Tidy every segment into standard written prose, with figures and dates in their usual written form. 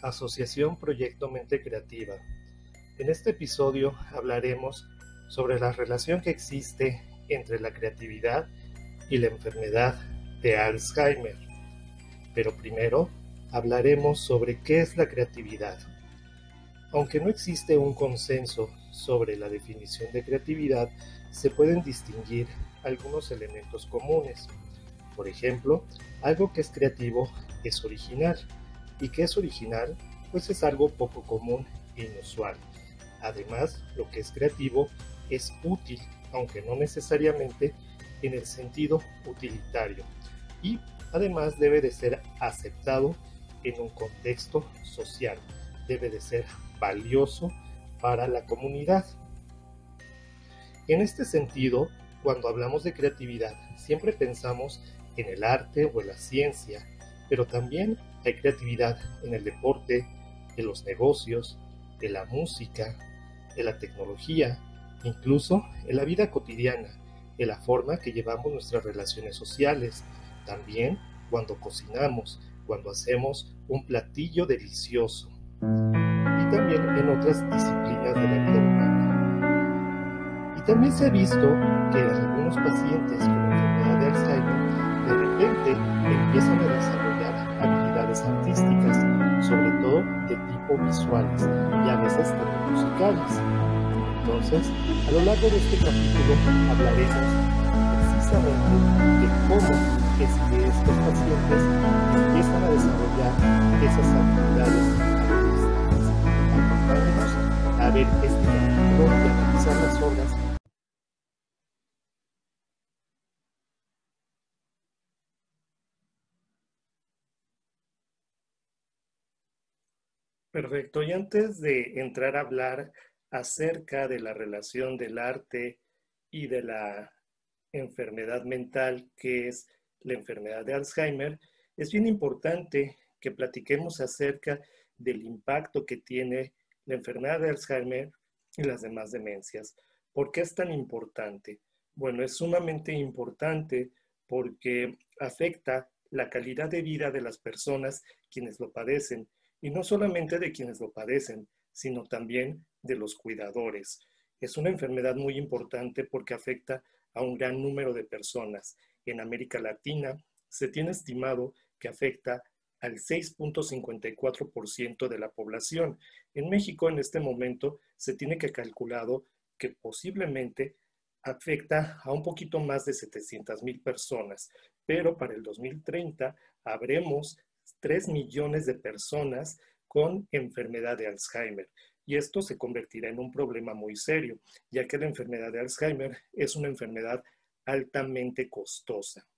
Asociación Proyecto Mente Creativa. En este episodio hablaremos sobre la relación que existe entre la creatividad y la enfermedad de Alzheimer. Pero primero hablaremos sobre qué es la creatividad. Aunque no existe un consenso sobre la definición de creatividad, se pueden distinguir algunos elementos comunes. Por ejemplo, algo que es creativo es original. ¿Y qué es original? Pues es algo poco común e inusual. Además, lo que es creativo es útil, aunque no necesariamente en el sentido utilitario. Y además debe de ser aceptado en un contexto social. Debe de ser valioso para la comunidad. En este sentido, cuando hablamos de creatividad, siempre pensamos en el arte o en la ciencia, pero también hay creatividad en el deporte, en los negocios, en la música, en la tecnología, incluso en la vida cotidiana, en la forma que llevamos nuestras relaciones sociales, también cuando cocinamos, cuando hacemos un platillo delicioso, y también en otras disciplinas de la vida humana. Y también se ha visto que algunos pacientes con enfermedad de Alzheimer de repente empiezan a desarrollar habilidades artísticas, sobre todo de tipo visuales y a veces también musicales. Entonces, a lo largo de este capítulo hablaremos precisamente de cómo es que estos pacientes empiezan a desarrollar esas habilidades artísticas. Acompáñenos a ver este capítulo y a analizar las obras. Perfecto, y antes de entrar a hablar acerca de la relación del arte y de la enfermedad mental, que es la enfermedad de Alzheimer, es bien importante que platiquemos acerca del impacto que tiene la enfermedad de Alzheimer y las demás demencias. ¿Por qué es tan importante? Bueno, es sumamente importante porque afecta la calidad de vida de las personas quienes lo padecen, y no solamente de quienes lo padecen, sino también de los cuidadores. Es una enfermedad muy importante porque afecta a un gran número de personas. En América Latina se tiene estimado que afecta al 6.54% de la población. En México en este momento se tiene que calculado que posiblemente afecta a un poquito más de 700,000 personas, pero para el 2030 habremos 3 millones de personas con enfermedad de Alzheimer. Y esto se convertirá en un problema muy serio, ya que la enfermedad de Alzheimer es una enfermedad altamente costosa.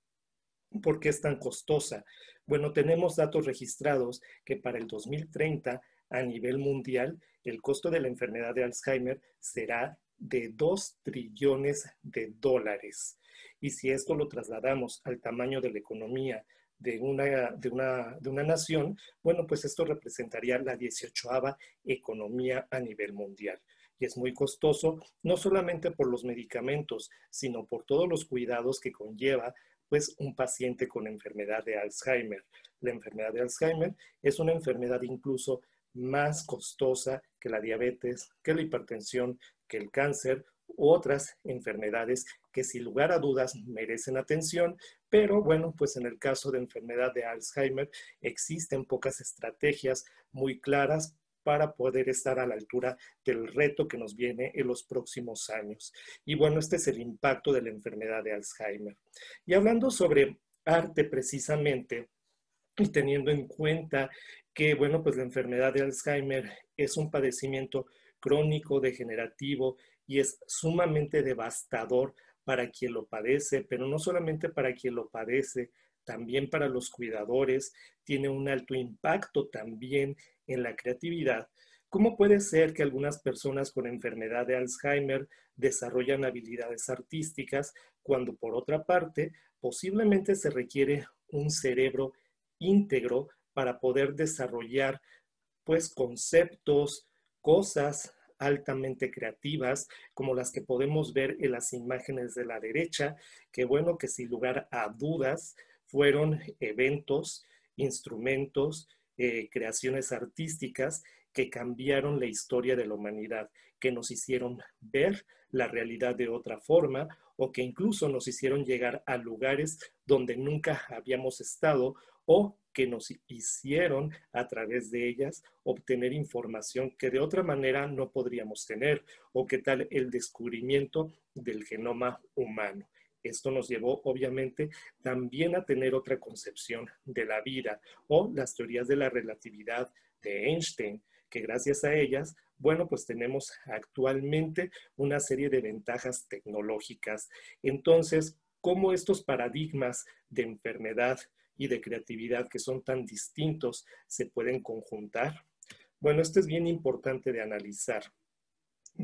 ¿Por qué es tan costosa? Bueno, tenemos datos registrados que para el 2030 a nivel mundial el costo de la enfermedad de Alzheimer será de 2 trillones de dólares. Y si esto lo trasladamos al tamaño de la economía de una nación, bueno, pues esto representaría la 18ª economía a nivel mundial. Y es muy costoso, no solamente por los medicamentos, sino por todos los cuidados que conlleva pues un paciente con enfermedad de Alzheimer. La enfermedad de Alzheimer es una enfermedad incluso más costosa que la diabetes, que la hipertensión, que el cáncer u otras enfermedades que sin lugar a dudas merecen atención, pero bueno, pues en el caso de enfermedad de Alzheimer existen pocas estrategias muy claras para poder estar a la altura del reto que nos viene en los próximos años. Y bueno, este es el impacto de la enfermedad de Alzheimer. Y hablando sobre arte precisamente, y teniendo en cuenta que, bueno, pues la enfermedad de Alzheimer es un padecimiento crónico, degenerativo y es sumamente devastador para quien lo padece, pero no solamente para quien lo padece, también para los cuidadores, tiene un alto impacto también en la creatividad. ¿Cómo puede ser que algunas personas con enfermedad de Alzheimer desarrollan habilidades artísticas cuando por otra parte posiblemente se requiere un cerebro íntegro para poder desarrollar pues conceptos, cosas altamente creativas, como las que podemos ver en las imágenes de la derecha, que bueno, que sin lugar a dudas fueron eventos, instrumentos, creaciones artísticas que cambiaron la historia de la humanidad, que nos hicieron ver la realidad de otra forma o que incluso nos hicieron llegar a lugares donde nunca habíamos estado o que nos hicieron a través de ellas obtener información que de otra manera no podríamos tener, o qué tal el descubrimiento del genoma humano. Esto nos llevó obviamente también a tener otra concepción de la vida o las teorías de la relatividad de Einstein, que gracias a ellas, bueno, pues tenemos actualmente una serie de ventajas tecnológicas. Entonces, ¿cómo estos paradigmas de enfermedad y de creatividad que son tan distintos se pueden conjuntar? Bueno, esto es bien importante de analizar.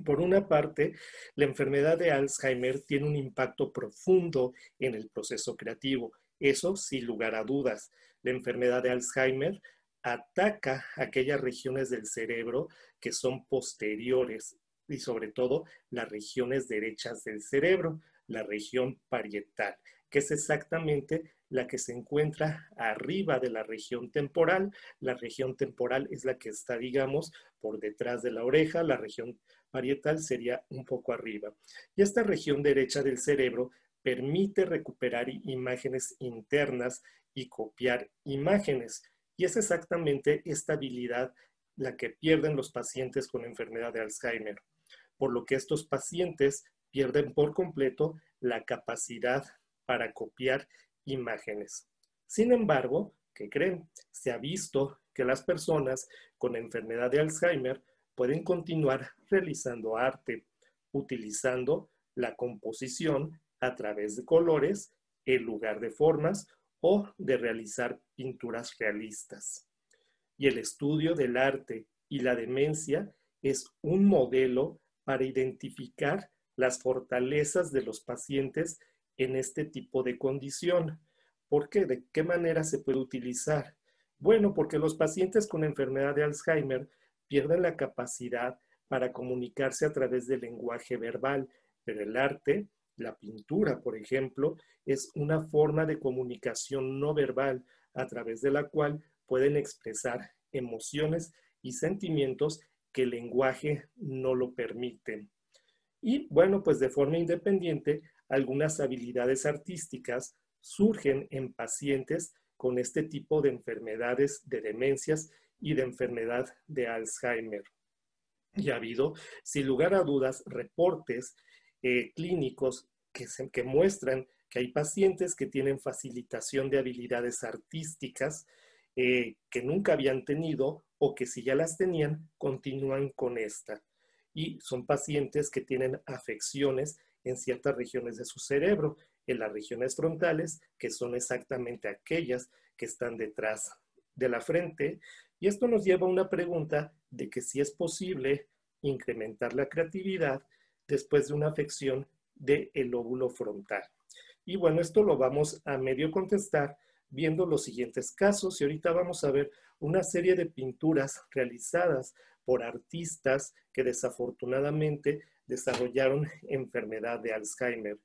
Por una parte, la enfermedad de Alzheimer tiene un impacto profundo en el proceso creativo. Eso sin lugar a dudas. La enfermedad de Alzheimer ataca aquellas regiones del cerebro que son posteriores y sobre todo las regiones derechas del cerebro, la región parietal, que es exactamente la que se encuentra arriba de la región temporal. La región temporal es la que está, digamos, por detrás de la oreja, la región parietal sería un poco arriba. Y esta región derecha del cerebro permite recuperar imágenes internas y copiar imágenes. Y es exactamente esta habilidad la que pierden los pacientes con enfermedad de Alzheimer, por lo que estos pacientes pierden por completo la capacidad para copiar imágenes. Sin embargo, ¿qué creen? Se ha visto que las personas con enfermedad de Alzheimer pueden continuar realizando arte, utilizando la composición a través de colores en lugar de formas o de realizar pinturas realistas. Y el estudio del arte y la demencia es un modelo para identificar las fortalezas de los pacientes en este tipo de condición. ¿Por qué? ¿De qué manera se puede utilizar? Bueno, porque los pacientes con enfermedad de Alzheimer pierden la capacidad para comunicarse a través del lenguaje verbal, pero el arte, la pintura, por ejemplo, es una forma de comunicación no verbal a través de la cual pueden expresar emociones y sentimientos que el lenguaje no lo permite. Y bueno, pues de forma independiente, algunas habilidades artísticas surgen en pacientes con este tipo de enfermedades, de demencias y de enfermedad de Alzheimer. Y ha habido, sin lugar a dudas, reportes clínicos que muestran que hay pacientes que tienen facilitación de habilidades artísticas que nunca habían tenido o que si ya las tenían, continúan con esta. Y son pacientes que tienen afecciones en ciertas regiones de su cerebro, en las regiones frontales, que son exactamente aquellas que están detrás de la frente. Y esto nos lleva a una pregunta de que si es posible incrementar la creatividad después de una afección del lóbulo frontal. Y bueno, esto lo vamos a medio contestar viendo los siguientes casos y ahorita vamos a ver una serie de pinturas realizadas por artistas que desafortunadamente desarrollaron enfermedad de Alzheimer.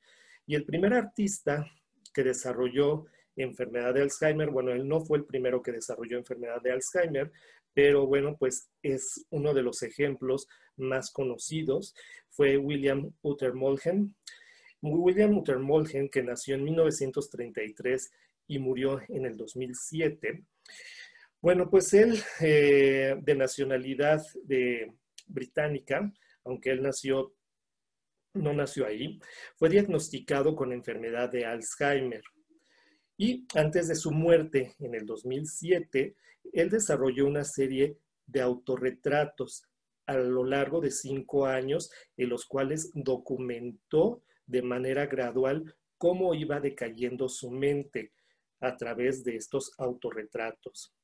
Y el primer artista que desarrolló enfermedad de Alzheimer, bueno, él no fue el primero que desarrolló enfermedad de Alzheimer, pero bueno, pues es uno de los ejemplos más conocidos, fue William Uter Molgen. William Uter Molgen, que nació en 1933 y murió en el 2007. Bueno, pues él, de nacionalidad británica, aunque él no nació ahí, fue diagnosticado con enfermedad de Alzheimer. Y antes de su muerte, en el 2007, él desarrolló una serie de autorretratos a lo largo de 5 años, en los cuales documentó de manera gradual cómo iba decayendo su mente a través de estos autorretratos.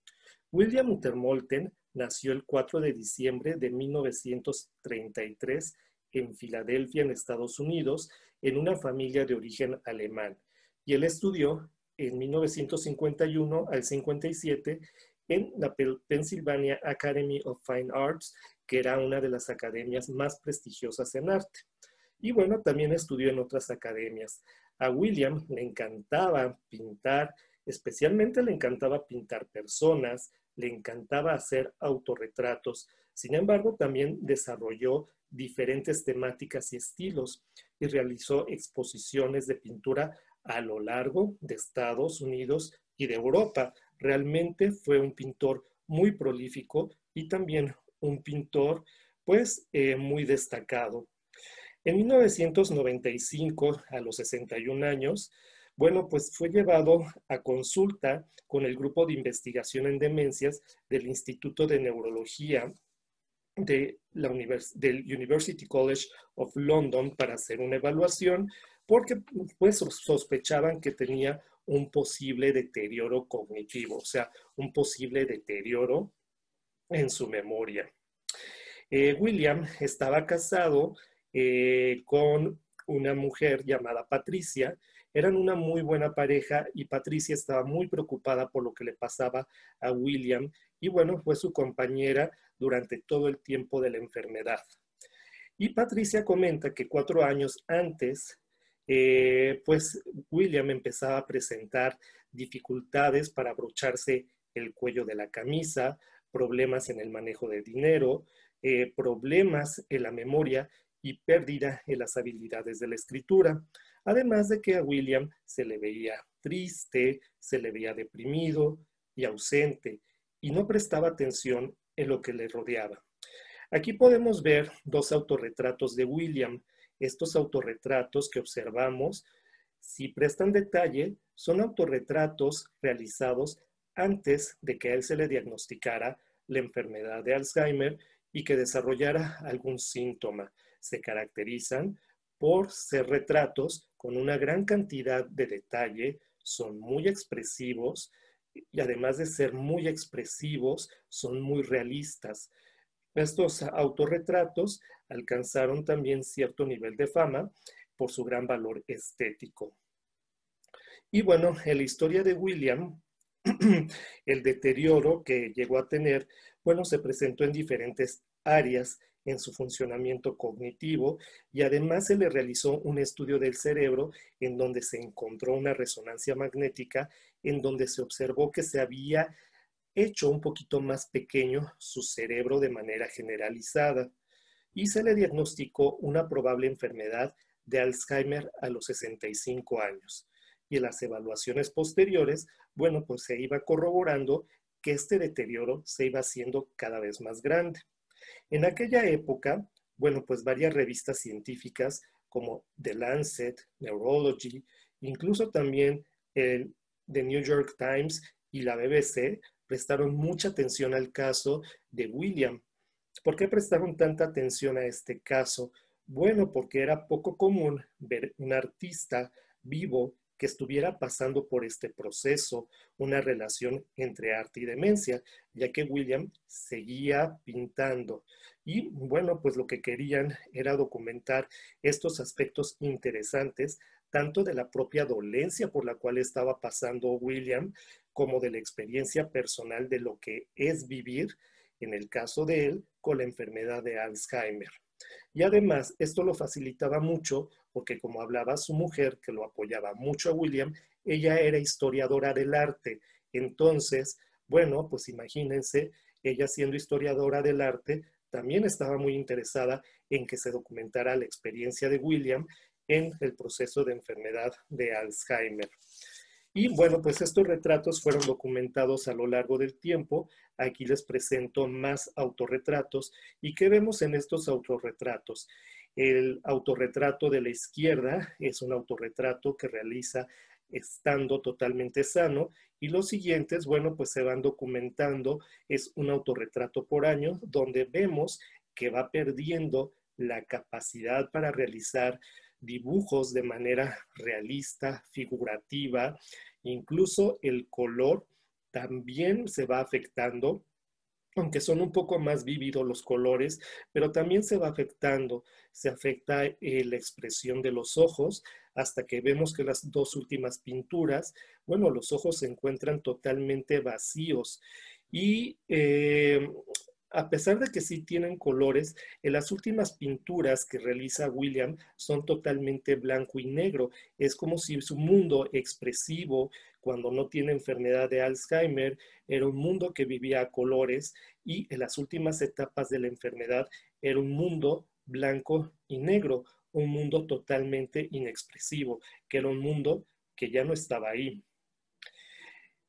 William Utermolten nació el 4 de diciembre de 1933 en Filadelfia, en Estados Unidos, en una familia de origen alemán. Y él estudió en 1951 al 57 en la Pennsylvania Academy of Fine Arts, que era una de las academias más prestigiosas en arte. Y bueno, también estudió en otras academias. A William le encantaba pintar, especialmente le encantaba pintar personas, le encantaba hacer autorretratos. Sin embargo, también desarrolló diferentes temáticas y estilos y realizó exposiciones de pintura a lo largo de Estados Unidos y de Europa. Realmente fue un pintor muy prolífico y también un pintor pues muy destacado. En 1995, a los 61 años, bueno, pues fue llevado a consulta con el grupo de investigación en demencias del Instituto de Neurología del University College of London para hacer una evaluación porque pues sospechaban que tenía un posible deterioro cognitivo, o sea, un posible deterioro en su memoria. William estaba casado con una mujer llamada Patricia. Eran una muy buena pareja y Patricia estaba muy preocupada por lo que le pasaba a William y bueno, fue su compañera durante todo el tiempo de la enfermedad. Y Patricia comenta que 4 años antes, pues William empezaba a presentar dificultades para abrocharse el cuello de la camisa, problemas en el manejo del dinero, problemas en la memoria y pérdida en las habilidades de la escritura. Además de que a William se le veía triste, se le veía deprimido y ausente y no prestaba atención en lo que le rodeaba. Aquí podemos ver dos autorretratos de William. Estos autorretratos que observamos, si prestan detalle, son autorretratos realizados antes de que a él se le diagnosticara la enfermedad de Alzheimer y que desarrollara algún síntoma. Se caracterizan por ser retratos con una gran cantidad de detalle, son muy expresivos y además de ser muy expresivos, son muy realistas. Estos autorretratos alcanzaron también cierto nivel de fama por su gran valor estético. Y bueno, en la historia de William, el deterioro que llegó a tener, bueno, se presentó en diferentes áreas en su funcionamiento cognitivo y además se le realizó un estudio del cerebro en donde se encontró una resonancia magnética en donde se observó que se había hecho un poquito más pequeño su cerebro de manera generalizada y se le diagnosticó una probable enfermedad de Alzheimer a los 65 años. Y en las evaluaciones posteriores, bueno, pues se iba corroborando que este deterioro se iba haciendo cada vez más grande. En aquella época, bueno, pues varias revistas científicas como The Lancet, Neurology, incluso también el The New York Times y la BBC prestaron mucha atención al caso de William. ¿Por qué prestaron tanta atención a este caso? Bueno, porque era poco común ver un artista vivo que estuviera pasando por este proceso, una relación entre arte y demencia, ya que William seguía pintando. Y bueno, pues lo que querían era documentar estos aspectos interesantes, tanto de la propia dolencia por la cual estaba pasando William, como de la experiencia personal de lo que es vivir, en el caso de él, con la enfermedad de Alzheimer. Y además, esto lo facilitaba mucho porque como hablaba su mujer, que lo apoyaba mucho a William, ella era historiadora del arte. Entonces, bueno, pues imagínense, ella siendo historiadora del arte, también estaba muy interesada en que se documentara la experiencia de William en el proceso de enfermedad de Alzheimer. Y bueno, pues estos retratos fueron documentados a lo largo del tiempo. Aquí les presento más autorretratos. ¿Y qué vemos en estos autorretratos? El autorretrato de la izquierda es un autorretrato que realiza estando totalmente sano y los siguientes, bueno, pues se van documentando. Es un autorretrato por año donde vemos que va perdiendo la capacidad para realizar dibujos de manera realista, figurativa, incluso el color también se va afectando, aunque son un poco más vívidos los colores, pero también se va afectando, se afecta la expresión de los ojos, hasta que vemos que las dos últimas pinturas, bueno, los ojos se encuentran totalmente vacíos y a pesar de que sí tienen colores, en las últimas pinturas que realiza William son totalmente blanco y negro. Es como si su mundo expresivo, cuando no tiene enfermedad de Alzheimer, era un mundo que vivía a colores y en las últimas etapas de la enfermedad era un mundo blanco y negro, un mundo totalmente inexpresivo, que era un mundo que ya no estaba ahí.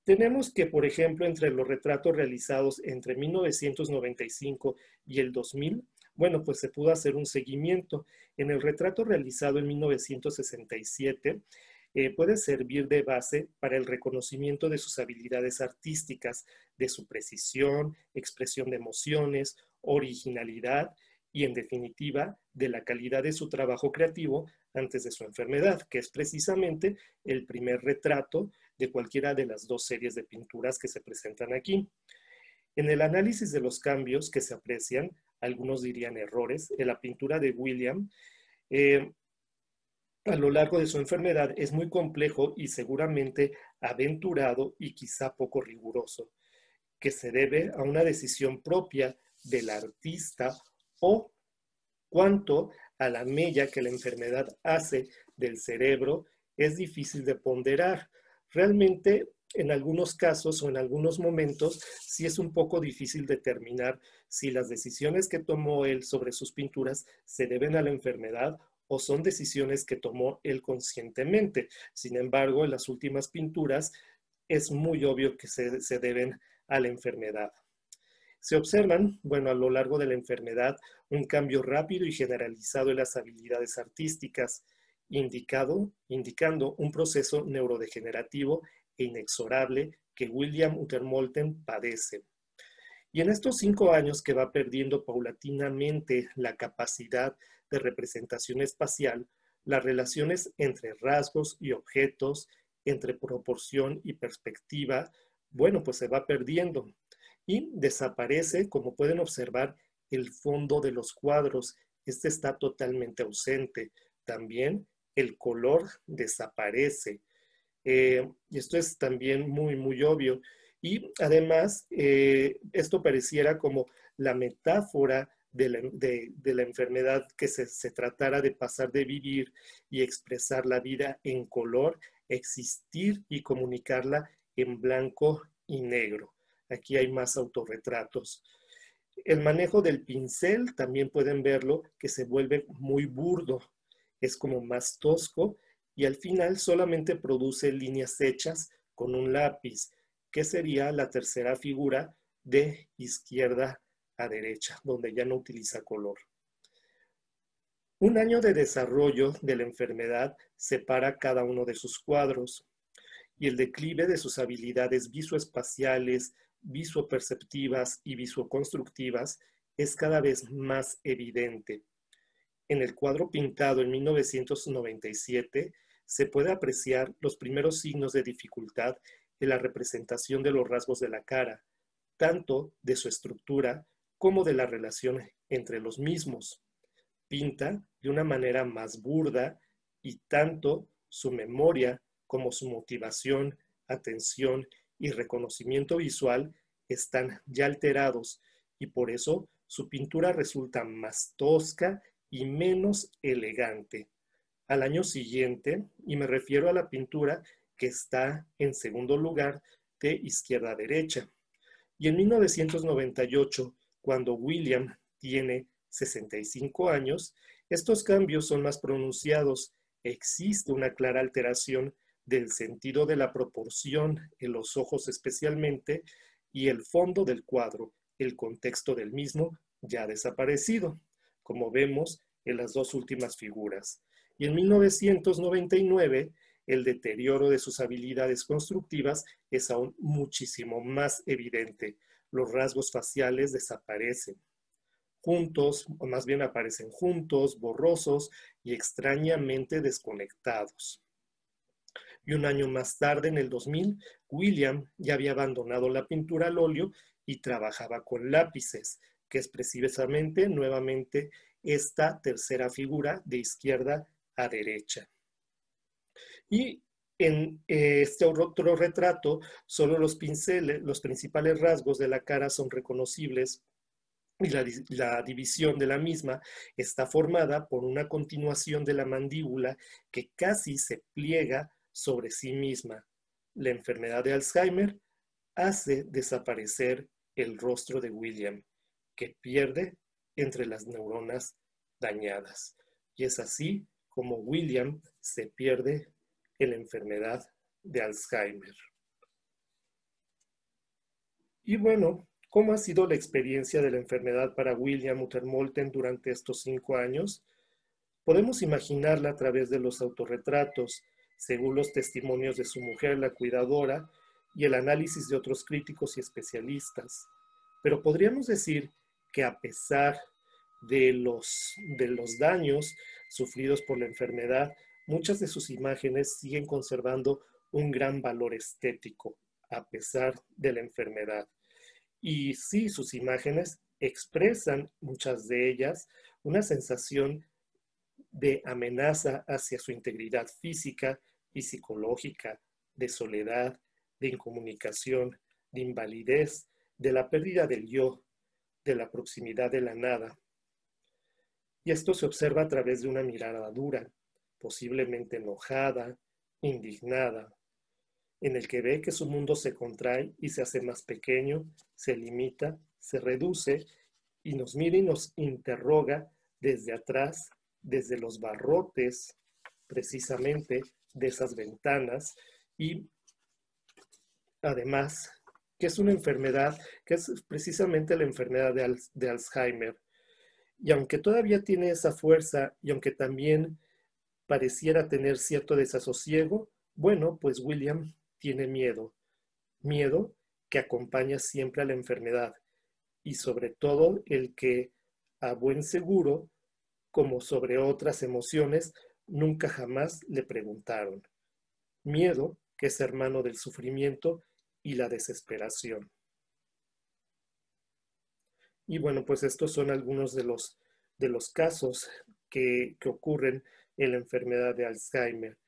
Tenemos que, por ejemplo, entre los retratos realizados entre 1995 y el 2000, bueno, pues se pudo hacer un seguimiento. En el retrato realizado en 1967, puede servir de base para el reconocimiento de sus habilidades artísticas, de su precisión, expresión de emociones, originalidad y, en definitiva, de la calidad de su trabajo creativo antes de su enfermedad, que es precisamente el primer retrato de cualquiera de las dos series de pinturas que se presentan aquí. En el análisis de los cambios que se aprecian, algunos dirían errores, en la pintura de William, a lo largo de su enfermedad es muy complejo y seguramente aventurado y quizá poco riguroso, que se debe a una decisión propia del artista o cuanto a la mella que la enfermedad hace del cerebro es difícil de ponderar. Realmente, en algunos casos o en algunos momentos, sí es un poco difícil determinar si las decisiones que tomó él sobre sus pinturas se deben a la enfermedad o son decisiones que tomó él conscientemente. Sin embargo, en las últimas pinturas es muy obvio que se deben a la enfermedad. Se observan, bueno, a lo largo de la enfermedad, un cambio rápido y generalizado en las habilidades artísticas, indicando un proceso neurodegenerativo e inexorable que William Utermolten padece. Y en estos 5 años que va perdiendo paulatinamente la capacidad de representación espacial, las relaciones entre rasgos y objetos, entre proporción y perspectiva, bueno, pues se va perdiendo y desaparece, como pueden observar, el fondo de los cuadros. Este está totalmente ausente. También el color desaparece. Y esto es también muy, muy obvio. Y además, esto pareciera como la metáfora de la enfermedad que se tratara de pasar de vivir y expresar la vida en color, existir y comunicarla en blanco y negro. Aquí hay más autorretratos. El manejo del pincel, también pueden verlo, que se vuelve muy burdo. Es como más tosco y al final solamente produce líneas hechas con un lápiz, que sería la tercera figura de izquierda a derecha, donde ya no utiliza color. Un año de desarrollo de la enfermedad separa cada uno de sus cuadros y el declive de sus habilidades visoespaciales, visoperceptivas y visoconstructivas es cada vez más evidente. En el cuadro pintado en 1997 se puede apreciar los primeros signos de dificultad en la representación de los rasgos de la cara, tanto de su estructura como de la relación entre los mismos. Pinta de una manera más burda y tanto su memoria como su motivación, atención y reconocimiento visual están ya alterados y por eso su pintura resulta más tosca y menos elegante. Al año siguiente, y me refiero a la pintura que está en segundo lugar de izquierda a derecha. Y en 1998, cuando William tiene 65 años, estos cambios son más pronunciados. Existe una clara alteración del sentido de la proporción en los ojos especialmente y el fondo del cuadro, el contexto del mismo, ya ha desaparecido, como vemos en las dos últimas figuras. Y en 1999, el deterioro de sus habilidades constructivas es aún muchísimo más evidente. Los rasgos faciales desaparecen juntos, o más bien aparecen juntos, borrosos y extrañamente desconectados. Y un año más tarde, en el 2000, William ya había abandonado la pintura al óleo y trabajaba con lápices, que es precisamente nuevamente esta tercera figura de izquierda a derecha. Y en este otro retrato, solo los pinceles, los principales rasgos de la cara son reconocibles y la división de la misma está formada por una continuación de la mandíbula que casi se pliega sobre sí misma. la enfermedad de Alzheimer hace desaparecer el rostro de William, que pierde entre las neuronas dañadas. Y es así como William se pierde en la enfermedad de Alzheimer. Y bueno, ¿cómo ha sido la experiencia de la enfermedad para William Utermolten durante estos 5 años? Podemos imaginarla a través de los autorretratos, según los testimonios de su mujer, la cuidadora, y el análisis de otros críticos y especialistas. Pero podríamos decir que a pesar de los daños sufridos por la enfermedad, muchas de sus imágenes siguen conservando un gran valor estético, a pesar de la enfermedad. Y sí, sus imágenes expresan, muchas de ellas, una sensación de amenaza hacia su integridad física y psicológica, de soledad, de incomunicación, de invalidez, de la pérdida del yo, de la proximidad de la nada. Y esto se observa a través de una mirada dura, posiblemente enojada, indignada, en el que ve que su mundo se contrae y se hace más pequeño, se limita, se reduce y nos mira y nos interroga desde atrás, desde los barrotes, precisamente de esas ventanas, y además que es una enfermedad, que es precisamente la enfermedad de Alzheimer. Y aunque todavía tiene esa fuerza y aunque también pareciera tener cierto desasosiego, bueno, pues William tiene miedo, miedo que acompaña siempre a la enfermedad y sobre todo el que a buen seguro, como sobre otras emociones, nunca jamás le preguntaron. Miedo que es hermano del sufrimiento y la desesperación. Y bueno, pues estos son algunos de los casos que ocurren en la enfermedad de Alzheimer,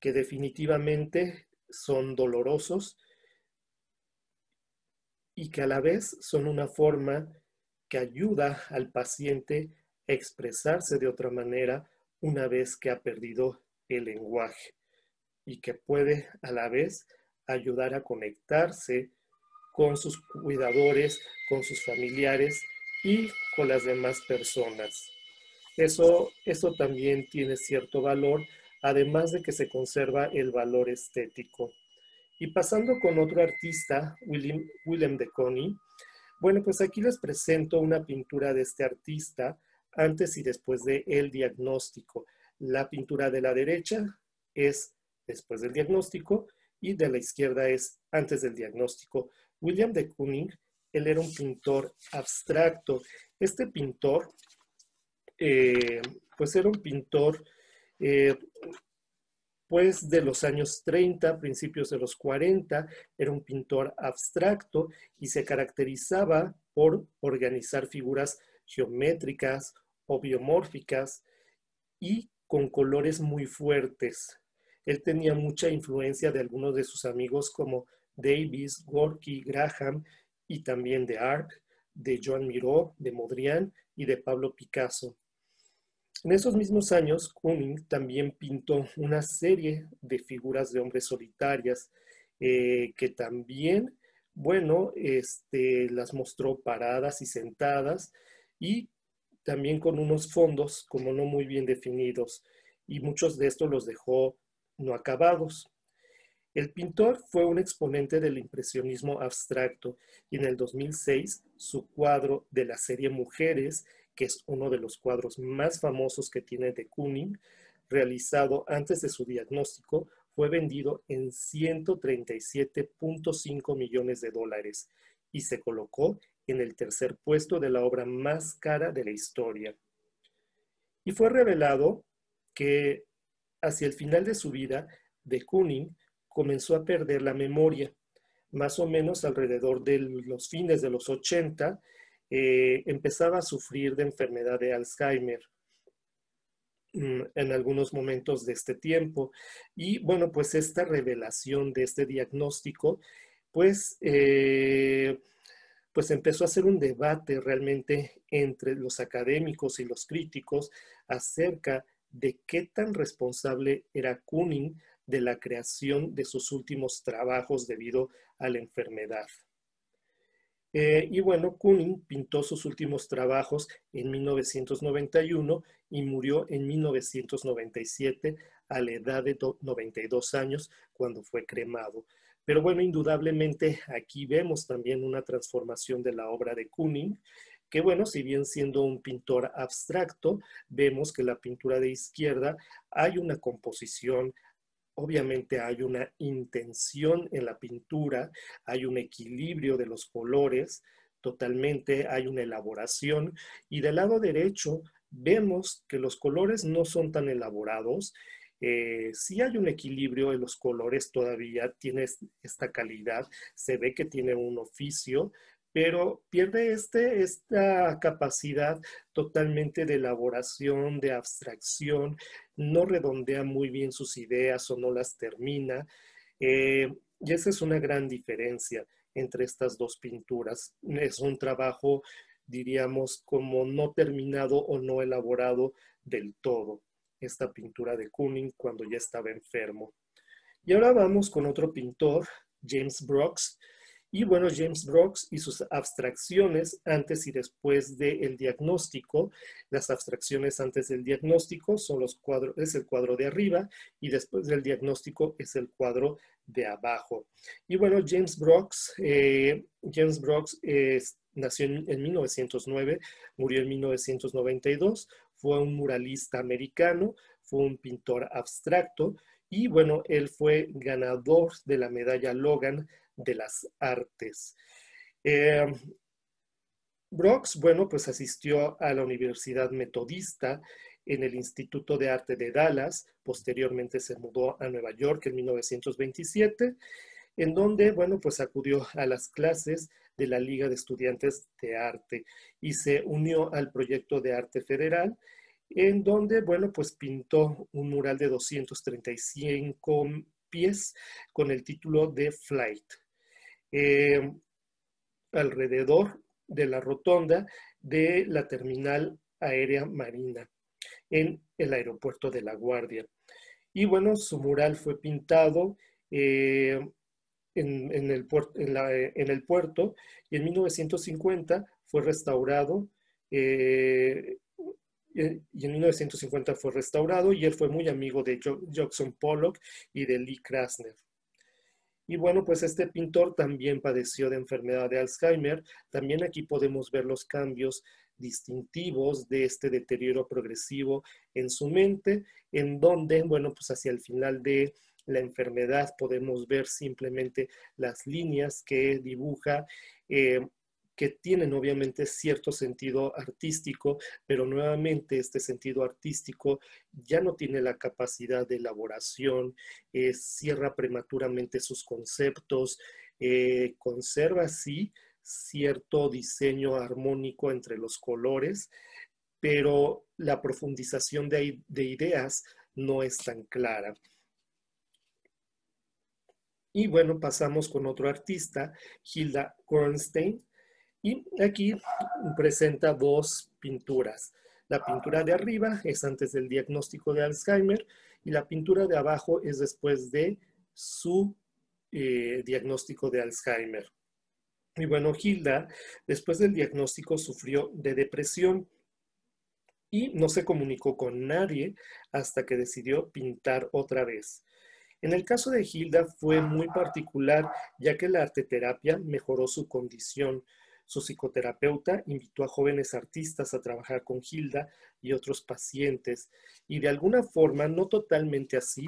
que definitivamente son dolorosos y que a la vez son una forma que ayuda al paciente a expresarse de otra manera una vez que ha perdido el lenguaje y que puede a la vez ayudar a conectarse con sus cuidadores, con sus familiares y con las demás personas. Eso también tiene cierto valor, además de que se conserva el valor estético. Y pasando con otro artista, Willem de Kooning, bueno, pues aquí les presento una pintura de este artista antes y después de el diagnóstico. La pintura de la derecha es después del diagnóstico y de la izquierda es antes del diagnóstico. Willem de Kooning, él era un pintor abstracto. Este pintor, pues era un pintor pues de los años 30, principios de los 40, era un pintor abstracto y se caracterizaba por organizar figuras geométricas o biomórficas y con colores muy fuertes. Él tenía mucha influencia de algunos de sus amigos como Davis, Gorky, Graham y también de Arc, de Joan Miró, de Mondrian y de Pablo Picasso. En esos mismos años, Kooning también pintó una serie de figuras de hombres solitarias que también, bueno, las mostró paradas y sentadas y también con unos fondos como no muy bien definidos y muchos de estos los dejó no acabados. El pintor fue un exponente del impresionismo abstracto y en el 2006 su cuadro de la serie Mujeres, que es uno de los cuadros más famosos que tiene de Kooning, realizado antes de su diagnóstico, fue vendido en 137.5 millones de dólares y se colocó en el tercer puesto de la obra más cara de la historia. Y fue revelado que hacia el final de su vida, de Kooning comenzó a perder la memoria, más o menos alrededor de los fines de los 80, empezaba a sufrir de enfermedad de Alzheimer en algunos momentos de este tiempo. Y bueno, pues esta revelación de este diagnóstico, pues, pues empezó a hacer un debate realmente entre los académicos y los críticos acerca de qué tan responsable era Kooning de la creación de sus últimos trabajos debido a la enfermedad. Y bueno, Kooning pintó sus últimos trabajos en 1991 y murió en 1997 a la edad de 92 años cuando fue cremado. Pero bueno, indudablemente aquí vemos también una transformación de la obra de Kooning, que bueno, si bien siendo un pintor abstracto, vemos que la pintura de izquierda hay una composición. Obviamente hay una intención en la pintura, hay un equilibrio de los colores, totalmente hay una elaboración. Y del lado derecho vemos que los colores no son tan elaborados. Sí hay un equilibrio en los colores todavía, tiene esta calidad, se ve que tiene un oficio, pero pierde esta capacidad totalmente de elaboración, de abstracción, no redondea muy bien sus ideas o no las termina. Y esa es una gran diferencia entre estas dos pinturas. Es un trabajo, diríamos, como no terminado o no elaborado del todo, esta pintura de Kooning cuando ya estaba enfermo. Y ahora vamos con otro pintor, James Brooks. Y bueno, James Brooks y sus abstracciones antes y después del diagnóstico. Las abstracciones antes del diagnóstico son los cuadros, es el cuadro de arriba, y después del diagnóstico es el cuadro de abajo. Y bueno, James Brooks nació en 1909, murió en 1992, fue un muralista americano, fue un pintor abstracto, y bueno, él fue ganador de la medalla Logan de las artes. Brooks, bueno, pues asistió a la Universidad Metodista en el Instituto de Arte de Dallas, posteriormente se mudó a Nueva York en 1927, en donde, bueno, pues acudió a las clases de la Liga de Estudiantes de Arte y se unió al proyecto de arte federal, en donde, bueno, pues pintó un mural de 235 pies con el título de Flight. Alrededor de la rotonda de la terminal aérea marina en el aeropuerto de La Guardia. Y bueno, su mural fue pintado en el puerto y en 1950 fue restaurado. Y en 1950 fue restaurado y él fue muy amigo de Jackson Pollock y de Lee Krasner. Y bueno, pues este pintor también padeció de enfermedad de Alzheimer. También aquí podemos ver los cambios distintivos de este deterioro progresivo en su mente, en donde, bueno, pues hacia el final de la enfermedad podemos ver simplemente las líneas que dibuja, que tienen obviamente cierto sentido artístico, pero nuevamente este sentido artístico ya no tiene la capacidad de elaboración, cierra prematuramente sus conceptos, conserva así cierto diseño armónico entre los colores, pero la profundización de ideas no es tan clara. Y bueno, pasamos con otro artista, Hilda Gorenstein, y aquí presenta dos pinturas. La pintura de arriba es antes del diagnóstico de Alzheimer y la pintura de abajo es después de su diagnóstico de Alzheimer. Y bueno, Hilda, después del diagnóstico, sufrió de depresión y no se comunicó con nadie hasta que decidió pintar otra vez. En el caso de Hilda fue muy particular, ya que la arteterapia mejoró su condición. Su psicoterapeuta invitó a jóvenes artistas a trabajar con Hilda y otros pacientes, y de alguna forma, no totalmente así,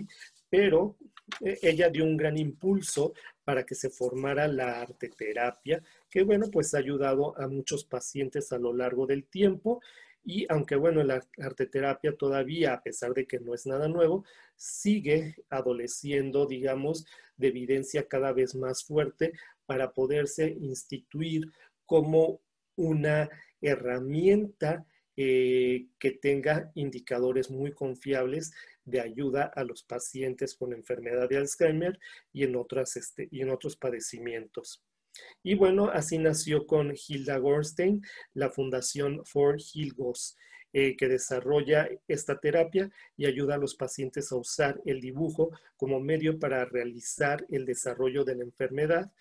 pero ella dio un gran impulso para que se formara la arteterapia, que bueno, pues ha ayudado a muchos pacientes a lo largo del tiempo. Y aunque bueno, la arteterapia todavía, a pesar de que no es nada nuevo, sigue adoleciendo, digamos, de evidencia cada vez más fuerte para poderse instituir como una herramienta que tenga indicadores muy confiables de ayuda a los pacientes con enfermedad de Alzheimer y en otros padecimientos. Y bueno, así nació con Hilda Gorenstein la Fundación For Hilgos. que desarrolla esta terapia y ayuda a los pacientes a usar el dibujo como medio para realizar el desarrollo de la enfermedad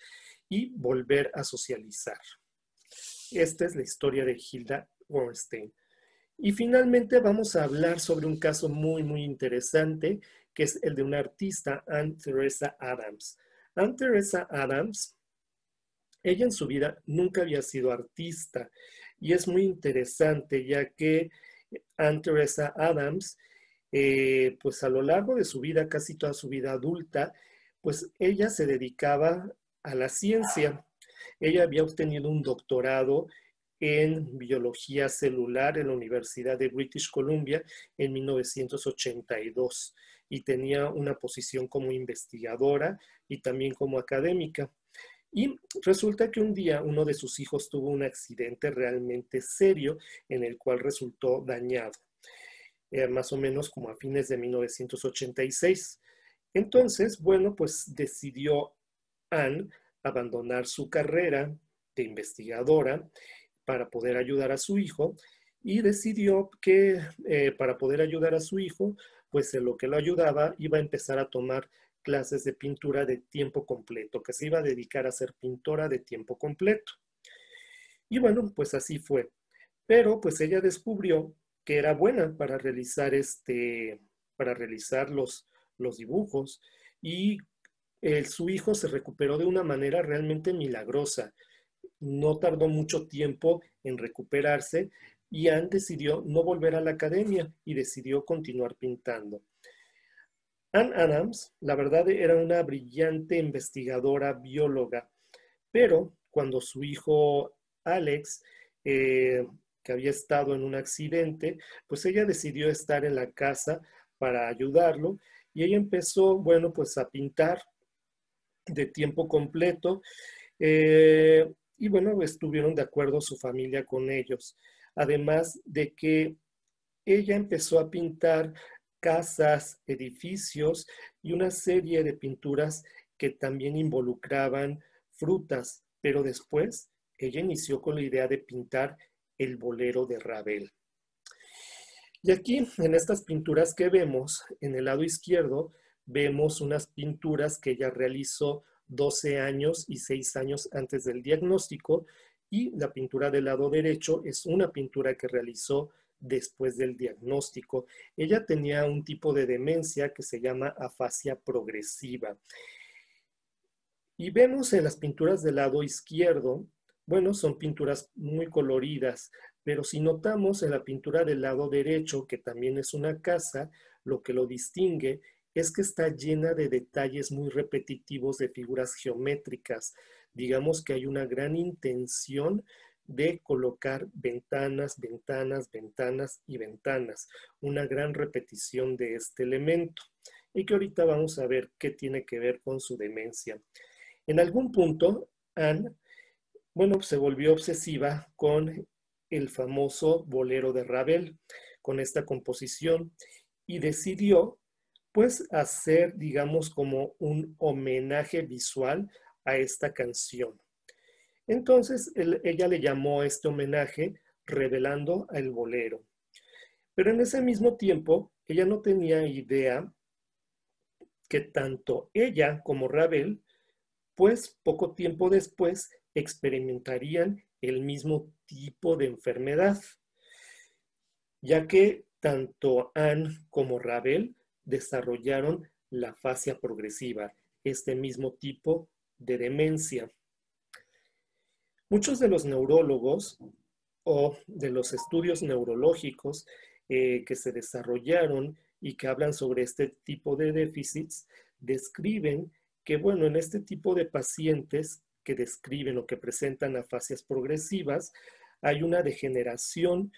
y volver a socializar. Esta es la historia de Hilda Ornstein. Y finalmente vamos a hablar sobre un caso muy interesante, que es el de una artista, Anne Teresa Adams. Anne Teresa Adams, ella en su vida nunca había sido artista y es muy interesante ya que Anne Teresa Adams, pues a lo largo de su vida, casi toda su vida adulta, pues ella se dedicaba a la ciencia. Ella había obtenido un doctorado en biología celular en la Universidad de British Columbia en 1982 y tenía una posición como investigadora y también como académica. Y resulta que un día uno de sus hijos tuvo un accidente realmente serio en el cual resultó dañado, más o menos como a fines de 1986. Entonces, bueno, pues decidió Anne abandonar su carrera de investigadora para poder ayudar a su hijo y decidió que para poder ayudar a su hijo, pues en lo que lo ayudaba iba a empezar a tomar clases de pintura de tiempo completo, que se iba a dedicar a ser pintora de tiempo completo. Y bueno, pues así fue. Pero pues ella descubrió que era buena para realizar los dibujos y su hijo se recuperó de una manera realmente milagrosa. No tardó mucho tiempo en recuperarse y Anne decidió no volver a la academia y decidió continuar pintando. Anne Adams, la verdad, era una brillante investigadora bióloga, pero cuando su hijo Alex, que había estado en un accidente, pues ella decidió estar en la casa para ayudarlo y ella empezó, bueno, pues a pintar de tiempo completo. Y bueno, estuvieron de acuerdo su familia con ellos. Además de que ella empezó a pintar casas, edificios y una serie de pinturas que también involucraban frutas, pero después ella inició con la idea de pintar el bolero de Ravel. Y aquí, en estas pinturas que vemos, en el lado izquierdo, vemos unas pinturas que ella realizó 12 años y 6 años antes del diagnóstico, y la pintura del lado derecho es una pintura que realizó después del diagnóstico. Ella tenía un tipo de demencia que se llama afasia progresiva. Y vemos en las pinturas del lado izquierdo, bueno, son pinturas muy coloridas, pero si notamos en la pintura del lado derecho, que también es una casa, lo que lo distingue es que está llena de detalles muy repetitivos de figuras geométricas. Digamos que hay una gran intención de colocar ventanas, ventanas, ventanas y ventanas. Una gran repetición de este elemento. Y que ahorita vamos a ver qué tiene que ver con su demencia. En algún punto, Anne, bueno, se volvió obsesiva con el famoso bolero de Ravel, con esta composición, y decidió, pues, hacer, digamos, como un homenaje visual a esta canción. Entonces, ella le llamó a este homenaje Revelando el Bolero. Pero en ese mismo tiempo, ella no tenía idea que tanto ella como Ravel pues poco tiempo después experimentarían el mismo tipo de enfermedad, ya que tanto Anne como Ravel desarrollaron la afasia progresiva, este mismo tipo de demencia. Muchos de los neurólogos o de los estudios neurológicos que se desarrollaron y que hablan sobre este tipo de déficits, describen que, bueno, en este tipo de pacientes que describen o que presentan afasias progresivas, hay una degeneración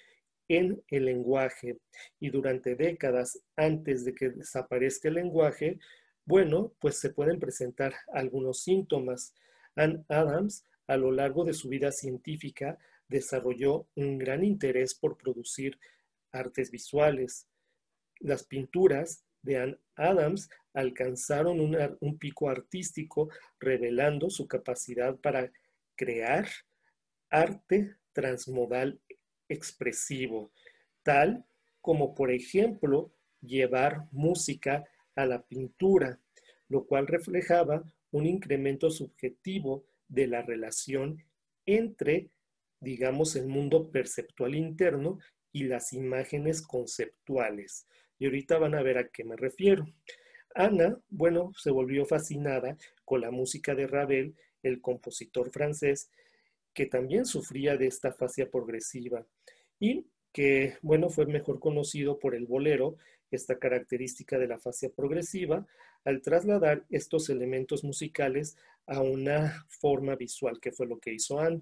en el lenguaje y durante décadas antes de que desaparezca el lenguaje, bueno, pues se pueden presentar algunos síntomas. Anne Adams, a lo largo de su vida científica, desarrolló un gran interés por producir artes visuales. Las pinturas de Anne Adams alcanzaron un pico artístico, revelando su capacidad para crear arte transmodal expresivo. tal como por ejemplo llevar música a la pintura, lo cual reflejaba un incremento subjetivo de la relación entre, digamos, el mundo perceptual interno y las imágenes conceptuales. Y ahorita van a ver a qué me refiero. Ana, bueno, se volvió fascinada con la música de Ravel, el compositor francés, que también sufría de esta fascia progresiva y que, bueno, fue mejor conocido por el bolero, esta característica de la fascia progresiva, al trasladar estos elementos musicales a una forma visual, que fue lo que hizo Anne.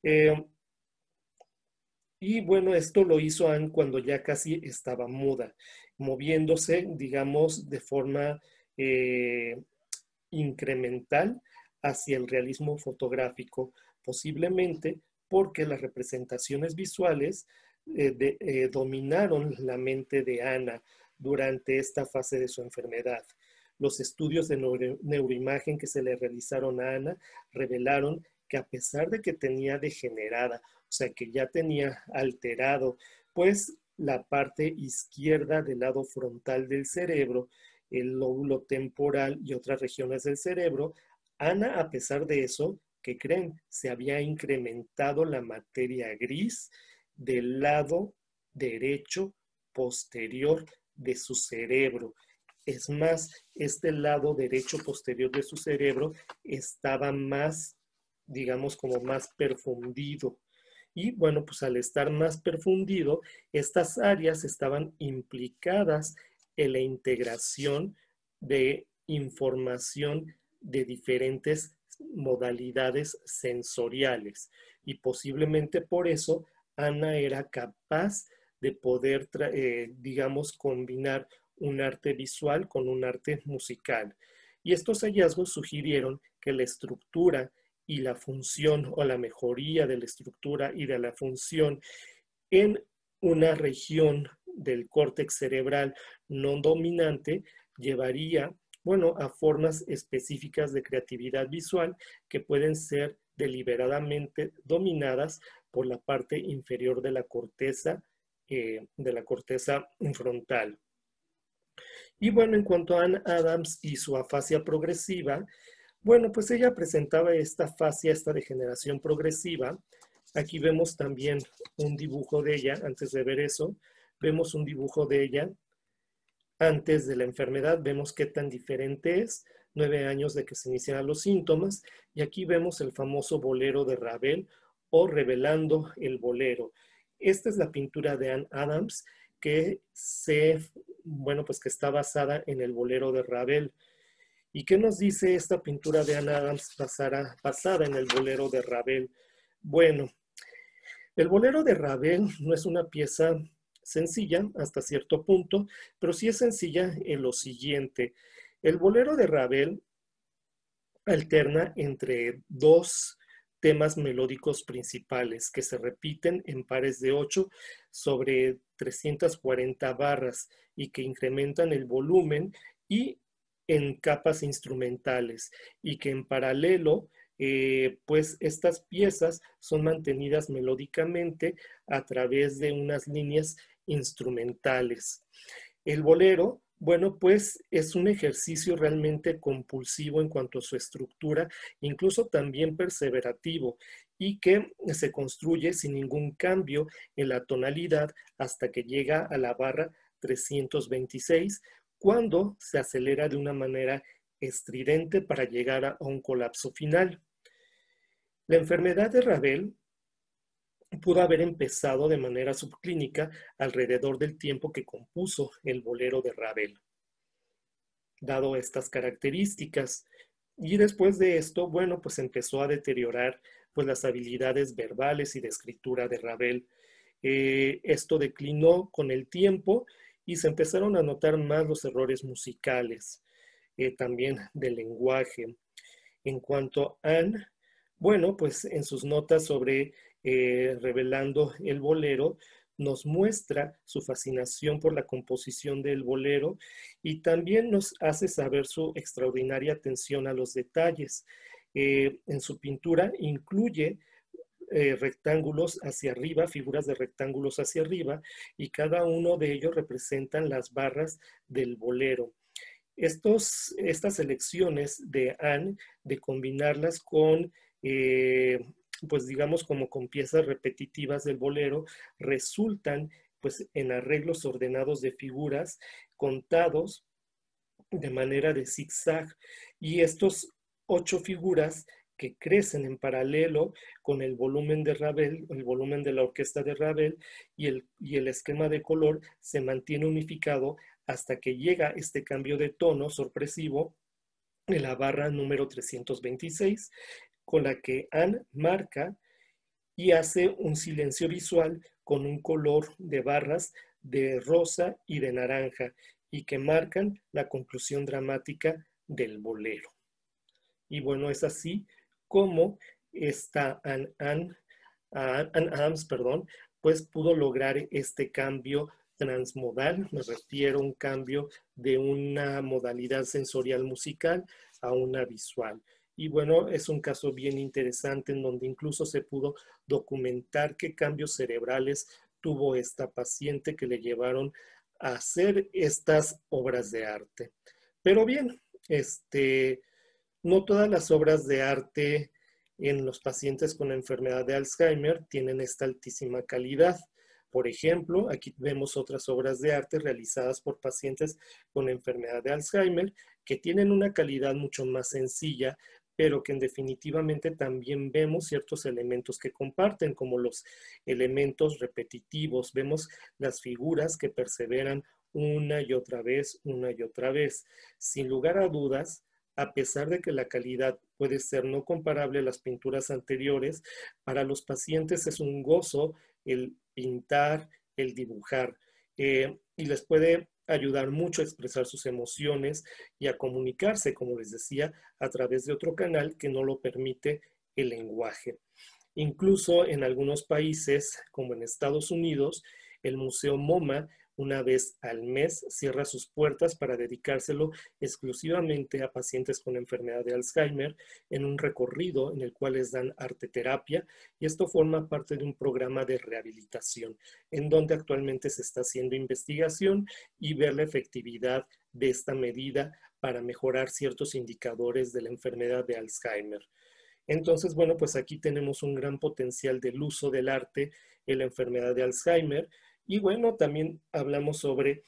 Eh, y bueno, esto lo hizo Anne cuando ya casi estaba muda, moviéndose, digamos, de forma eh, incremental hacia el realismo fotográfico, posiblemente porque las representaciones visuales dominaron la mente de Ana durante esta fase de su enfermedad. Los estudios de neuroimagen que se le realizaron a Ana revelaron que a pesar de que tenía degenerada, o sea que ya tenía alterado, pues la parte izquierda del lado frontal del cerebro, el lóbulo temporal y otras regiones del cerebro, Ana, a pesar de eso, ¿qué creen? Se había incrementado la materia gris del lado derecho posterior de su cerebro. Es más, este lado derecho posterior de su cerebro estaba más, digamos, como más perfundido. Y bueno, pues al estar más perfundido, estas áreas estaban implicadas en la integración de información de diferentes modalidades sensoriales. Y posiblemente por eso Ana era capaz de poder, digamos, combinar un arte visual con un arte musical. Y estos hallazgos sugirieron que la estructura y la función o la mejoría de la estructura y de la función en una región del córtex cerebral no dominante llevaría, bueno, a formas específicas de creatividad visual que pueden ser deliberadamente dominadas por la parte inferior de la corteza frontal. Y bueno, en cuanto a Anne Adams y su afasia progresiva, bueno, pues ella presentaba esta fascia, esta degeneración progresiva. Aquí vemos también un dibujo de ella, antes de ver eso, vemos un dibujo de ella antes de la enfermedad, vemos qué tan diferente es, 9 años de que se iniciaran los síntomas, y aquí vemos el famoso bolero de Ravel o Revelando el bolero. Esta es la pintura de Anne Adams que bueno, pues que está basada en el bolero de Ravel. ¿Y qué nos dice esta pintura de Anne Adams basada en el bolero de Ravel? Bueno, el bolero de Ravel no es una pieza sencilla hasta cierto punto, pero sí es sencilla en lo siguiente. El bolero de Ravel alterna entre dos temas melódicos principales que se repiten en pares de 8 sobre 340 barras y que incrementan el volumen y en capas instrumentales y que en paralelo pues estas piezas son mantenidas melódicamente a través de unas líneas instrumentales. El bolero, bueno, pues es un ejercicio realmente compulsivo en cuanto a su estructura, incluso también perseverativo, y que se construye sin ningún cambio en la tonalidad hasta que llega a la barra 326, cuando se acelera de una manera estridente para llegar a un colapso final. La enfermedad de Ravel pudo haber empezado de manera subclínica alrededor del tiempo que compuso el bolero de Ravel, dado estas características. Y después de esto, bueno, pues empezó a deteriorar pues las habilidades verbales y de escritura de Ravel. Esto declinó con el tiempo y se empezaron a notar más los errores musicales, también del lenguaje. En cuanto a Anne, bueno, pues en sus notas sobre Revelando el bolero, nos muestra su fascinación por la composición del bolero y también nos hace saber su extraordinaria atención a los detalles. En su pintura incluye rectángulos hacia arriba, figuras de rectángulos hacia arriba, y cada uno de ellos representan las barras del bolero. Estas elecciones de Anne, de combinarlas con, pues digamos, como con piezas repetitivas del bolero, resultan pues en arreglos ordenados de figuras contados de manera de zigzag, y estos 8 figuras que crecen en paralelo con el volumen de Ravel, el volumen de la orquesta de Ravel, y el esquema de color se mantiene unificado hasta que llega este cambio de tono sorpresivo en la barra número 326, con la que Anne marca y hace un silencio visual con un color de barras de rosa y de naranja, y que marcan la conclusión dramática del bolero. Y bueno, es así como esta Anne Ames, perdón, pues pudo lograr este cambio transmodal. Me refiero a un cambio de una modalidad sensorial musical a una visual. Y bueno, es un caso bien interesante en donde incluso se pudo documentar qué cambios cerebrales tuvo esta paciente que le llevaron a hacer estas obras de arte. Pero bien, no todas las obras de arte en los pacientes con enfermedad de Alzheimer tienen esta altísima calidad. Por ejemplo, aquí vemos otras obras de arte realizadas por pacientes con enfermedad de Alzheimer que tienen una calidad mucho más sencilla, pero que en definitivamente también vemos ciertos elementos que comparten, como los elementos repetitivos. Vemos las figuras que perseveran una y otra vez, una y otra vez. Sin lugar a dudas, a pesar de que la calidad puede ser no comparable a las pinturas anteriores, para los pacientes es un gozo el pintar, el dibujar, y les puede ayudar mucho a expresar sus emociones y a comunicarse, como les decía, a través de otro canal que no lo permite el lenguaje. Incluso en algunos países, como en Estados Unidos, el Museo MoMA una vez al mes cierra sus puertas para dedicárselo exclusivamente a pacientes con enfermedad de Alzheimer en un recorrido en el cual les dan arteterapia, y esto forma parte de un programa de rehabilitación en donde actualmente se está haciendo investigación y ver la efectividad de esta medida para mejorar ciertos indicadores de la enfermedad de Alzheimer. Entonces, bueno, pues aquí tenemos un gran potencial del uso del arte en la enfermedad de Alzheimer. Y bueno, también hablamos sobre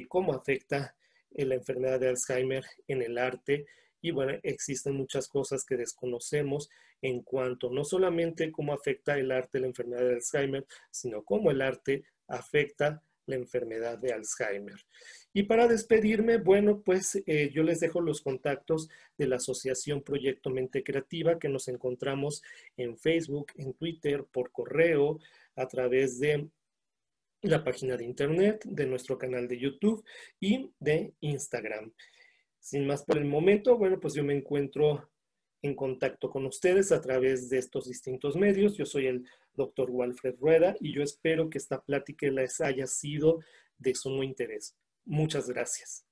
cómo afecta la enfermedad de Alzheimer en el arte. Y bueno, existen muchas cosas que desconocemos en cuanto no solamente cómo afecta el arte la enfermedad de Alzheimer, sino cómo el arte afecta la enfermedad de Alzheimer. Y para despedirme, bueno, pues yo les dejo los contactos de la Asociación Proyecto Mente Creativa, que nos encontramos en Facebook, en Twitter, por correo, a través de la página de internet, de nuestro canal de YouTube y de Instagram. Sin más por el momento, bueno, pues yo me encuentro en contacto con ustedes a través de estos distintos medios. Yo soy el doctor Walfred Rueda y yo espero que esta plática les haya sido de sumo interés. Muchas gracias.